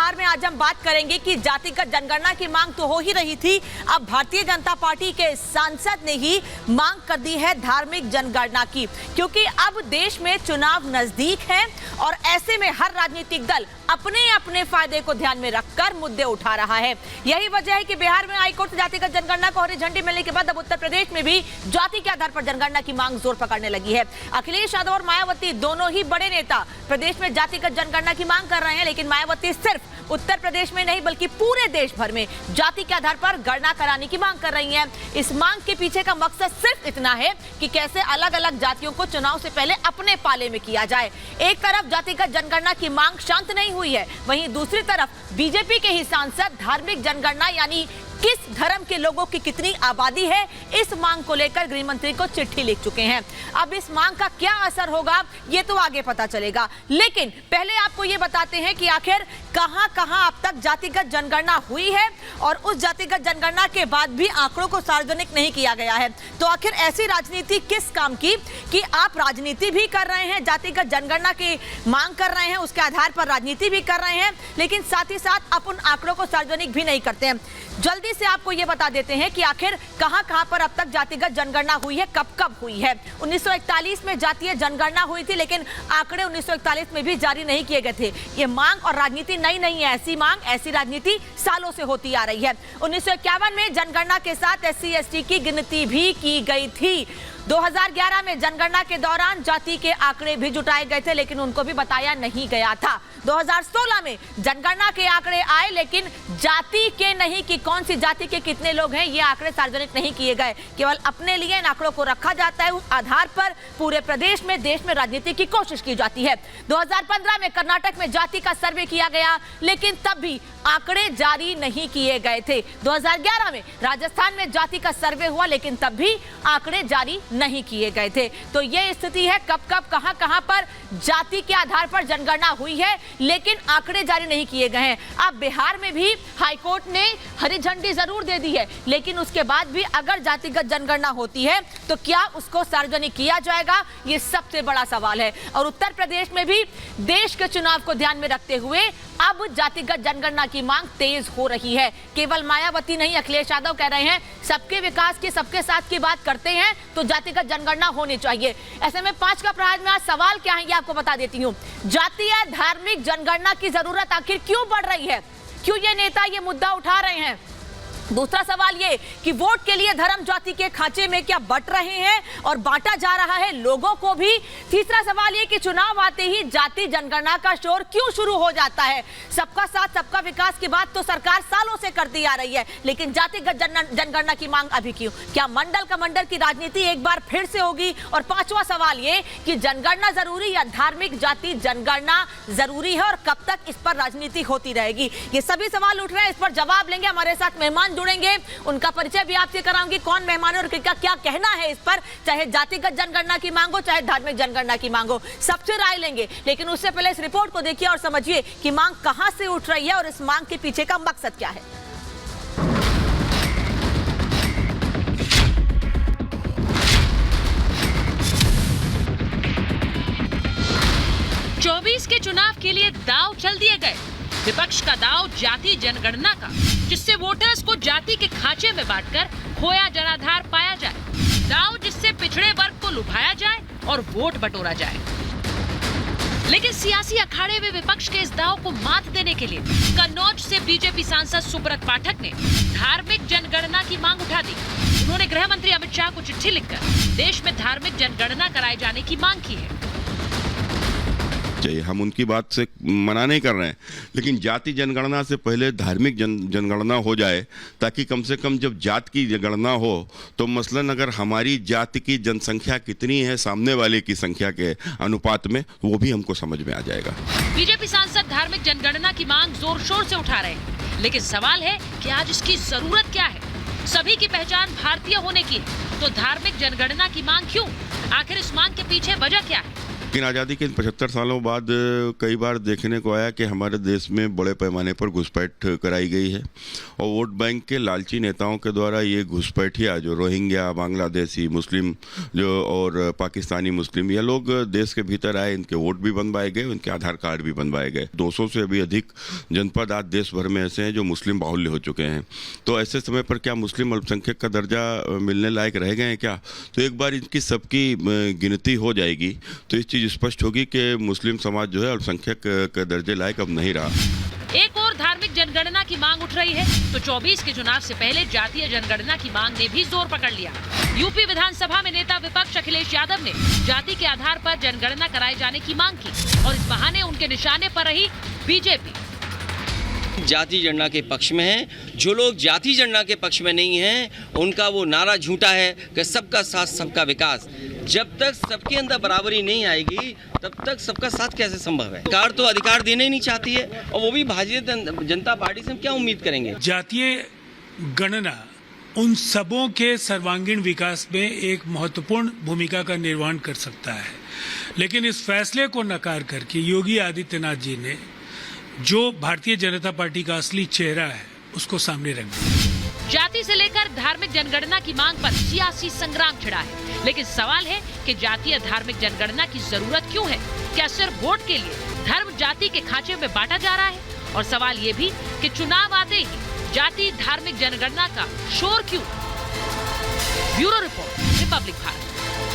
बिहार में आज हम बात करेंगे कि जातिगत जनगणना की मांग तो हो ही रही थी, अब भारतीय जनता पार्टी के सांसद ने ही मांग कर दी है धार्मिक जनगणना की, क्योंकि अब देश में चुनाव नजदीक है और ऐसे में हर राजनीतिक दल अपने अपने फायदे को ध्यान में रखकर मुद्दे उठा रहा है। यही वजह है कि बिहार में हाईकोर्ट से जातिगत जनगणना को हरी झंडी मिलने के बाद अब उत्तर प्रदेश में भी जाति के आधार पर जनगणना की मांग जोर पकड़ने लगी है। अखिलेश यादव और मायावती दोनों ही बड़े नेता प्रदेश में जातिगत जनगणना की मांग कर रहे हैं, लेकिन मायावती सिर्फ उत्तर प्रदेश में नहीं बल्कि पूरे देश भर में जाति के आधार पर गणना कराने की मांग कर रही हैं। इस मांग के पीछे का मकसद सिर्फ इतना है कि कैसे अलग अलग जातियों को चुनाव से पहले अपने पाले में किया जाए। एक तरफ जातिगत जनगणना की मांग शांत नहीं हुई है, वहीं दूसरी तरफ बीजेपी के ही सांसद धार्मिक जनगणना यानी किस धर्म के लोगों की कितनी आबादी है, इस मांग को लेकर गृह मंत्री को चिट्ठी लिख चुके हैं। अब इस मांग का क्या असर होगा ये तो आगे पता चलेगा, लेकिन पहले आपको ये बताते हैं कि आखिर कहां-कहां अब तक जातिगत जनगणना हुई है और उस जातिगत जनगणना के बाद भी आंकड़ों को सार्वजनिक नहीं किया गया है। तो आखिर ऐसी राजनीति किस काम की कि आप राजनीति भी कर रहे हैं, जातिगत जनगणना की मांग कर रहे हैं, उसके आधार पर राजनीति भी कर रहे हैं, लेकिन साथ ही साथ आप उन आंकड़ों को सार्वजनिक भी नहीं करते हैं। जल्दी से आपको ये बता देते हैं कि आखिर कहां-कहां पर अब तक जातिगत जनगणना हुई है, कब-कब हुई है। 1941 में जातीय जनगणना हुई थी, लेकिन आंकड़े 1941 में भी जारी नहीं किए गए थे। ये मांग और राजनीति नई नहीं है, ऐसी मांग ऐसी राजनीति सालों से होती आ रही है। 1951 में जनगणना के साथ SC/ST की गिनती भी की गई थी। 2011 में जनगणना के दौरान जाति के आंकड़े भी जुटाए गए थे, लेकिन उनको भी बताया नहीं गया था। 2016 में जनगणना के आंकड़े आए, लेकिन जाति के नहीं कि कौन सी जाति के कितने लोग हैं ये आंकड़े सार्वजनिक नहीं किए गए। केवल अपने लिए इन आंकड़ों को रखा जाता है, उस आधार पर पूरे प्रदेश में देश में राजनीति की कोशिश की जाती है। 2015 में कर्नाटक में जाति का सर्वे किया गया, लेकिन तब भी आंकड़े जारी नहीं किए गए थे। 2011 में राजस्थान में जाति का सर्वे हुआ, लेकिन तब भी आंकड़े जारी नहीं किए गए थे। तो ये स्थिति है, कब-कब कहां-कहां पर जाति के आधार पर जनगणना हुई है, लेकिन आंकड़े जारी नहीं किए गए हैं। अब बिहार में भी हाईकोर्ट ने हरी झंडी जरूर दे दी है, लेकिन उसके बाद भी अगर जातिगत जनगणना होती है तो क्या उसको सार्वजनिक किया जाएगा, ये सबसे बड़ा सवाल है। और उत्तर प्रदेश में भी देश के चुनाव को ध्यान में रखते हुए अब जातिगत जनगणना की मांग तेज हो रही है। केवल मायावती नहीं, अखिलेश यादव कह रहे हैं सबके विकास की सबके साथ की बात करते हैं तो जातिगत जनगणना होनी चाहिए। ऐसे में 5 का प्रहार में आज सवाल क्या है ये आपको बता देती हूँ। जातीय धार्मिक जनगणना की जरूरत आखिर क्यों बढ़ रही है, क्यों ये नेता ये मुद्दा उठा रहे हैं। दूसरा सवाल ये कि वोट के लिए धर्म जाति के खांचे में क्या बंट रहे हैं और बांटा जा रहा है लोगों को भी। तीसरा सवाल ये कि चुनाव आते ही जाति जनगणना का शोर क्यों शुरू हो जाता है। सबका साथ सबका विकास की बात तो सरकार सालों से करती आ रही है, लेकिन जातिगत जनगणना की मांग अभी क्यों। क्या मंडल कमंडल की राजनीति एक बार फिर से होगी। और 5वां सवाल ये कि जनगणना जरूरी या धार्मिक जाति जनगणना जरूरी है और कब तक इस पर राजनीति होती रहेगी। ये सभी सवाल उठ रहे हैं, इस पर जवाब लेंगे हमारे साथ मेहमान जुड़ेंगे, उनका परिचय भी आपसे कराऊंगी, कौन मेहमान और क्या कहना है इस पर, चाहे जातिगत जनगणना की मांग हो चाहे धार्मिक जनगणना की मांग हो, सबसे राय लेंगे। लेकिन उससे पहले इस रिपोर्ट को देखिए और समझिए कि मांग कहां से उठ रही है और इस मांग के पीछे का मकसद क्या है। 24 के चुनाव के लिए दांव चल दिए गए। विपक्ष का दांव जाति जनगणना का, जिससे वोटर्स को जाति के खांचे में बांटकर खोया जनाधार पाया जाए। दांव जिससे पिछड़े वर्ग को लुभाया जाए और वोट बटोरा जाए। लेकिन सियासी अखाड़े में विपक्ष के इस दांव को मात देने के लिए कन्नौज से बीजेपी सांसद सुब्रत पाठक ने धार्मिक जनगणना की मांग उठा दी। उन्होंने गृह मंत्री अमित शाह को चिट्ठी लिखकर देश में धार्मिक जनगणना कराए जाने की मांग की है। चाहिए, हम उनकी बात से मना नहीं कर रहे हैं, लेकिन जाति जनगणना से पहले धार्मिक जनगणना हो जाए, ताकि कम से कम जब जात की गणना हो तो मसलन अगर हमारी जाति की जनसंख्या कितनी है सामने वाले की संख्या के अनुपात में, वो भी हमको समझ में आ जाएगा। बीजेपी सांसद धार्मिक जनगणना की मांग जोर शोर से उठा रहे हैं, लेकिन सवाल है कि आज इसकी जरूरत क्या है। सभी की पहचान भारतीय होने की है, तो धार्मिक जनगणना की मांग क्यों? आखिर इस मांग के पीछे वजह क्या है? लेकिन आज़ादी के 75 सालों बाद कई बार देखने को आया कि हमारे देश में बड़े पैमाने पर घुसपैठ कराई गई है और वोट बैंक के लालची नेताओं के द्वारा ये घुसपैठिया जो रोहिंग्या, बांग्लादेशी मुस्लिम जो और पाकिस्तानी मुस्लिम, ये लोग देश के भीतर आए, इनके वोट भी बनवाए गए, उनके आधार कार्ड भी बनवाए गए। 200 से भी अधिक जनपद आज देश भर में ऐसे हैं जो मुस्लिम बाहुल्य हो चुके हैं। तो ऐसे समय पर क्या मुस्लिम अल्पसंख्यक का दर्जा मिलने लायक रह गए हैं क्या? तो एक बार इनकी सबकी गिनती हो जाएगी तो इस चीज़ स्पष्ट होगी कि मुस्लिम समाज जो है अल्पसंख्यक के दर्जे लायक अब नहीं रहा। एक और धार्मिक जनगणना की मांग उठ रही है तो 24 के चुनाव से पहले जातीय जनगणना की मांग ने भी जोर पकड़ लिया। यूपी विधानसभा में नेता विपक्ष अखिलेश यादव ने जाति के आधार पर जनगणना कराए जाने की मांग की और इस बहाने उनके निशाने पर रही बीजेपी। जाति जनगणना के पक्ष में हैं, जो लोग जाति जनगणना के पक्ष में नहीं हैं उनका वो नारा झूठा है कि सबका साथ सबका विकास। जब तक सबके अंदर बराबरी नहीं आएगी तब तक सबका साथ कैसे संभव है? सरकार तो अधिकार देना ही नहीं चाहती है और वो भी भारतीय जनता पार्टी से हम क्या उम्मीद करेंगे? जातीय गणना उन सबों के सर्वांगीण विकास में एक महत्वपूर्ण भूमिका का निर्वहन कर सकता है, लेकिन इस फैसले को नकार करके योगी आदित्यनाथ जी ने जो भारतीय जनता पार्टी का असली चेहरा है उसको सामने रख दिया। जाति से लेकर धार्मिक जनगणना की मांग पर सियासी संग्राम छिड़ा है, लेकिन सवाल है कि जातीय धार्मिक जनगणना की जरूरत क्यों है? क्या सिर्फ वोट के लिए धर्म जाति के खांचे में बांटा जा रहा है? और सवाल ये भी कि चुनाव आते ही जाति धार्मिक जनगणना का शोर क्यों? Bureau report, Republic Bharat.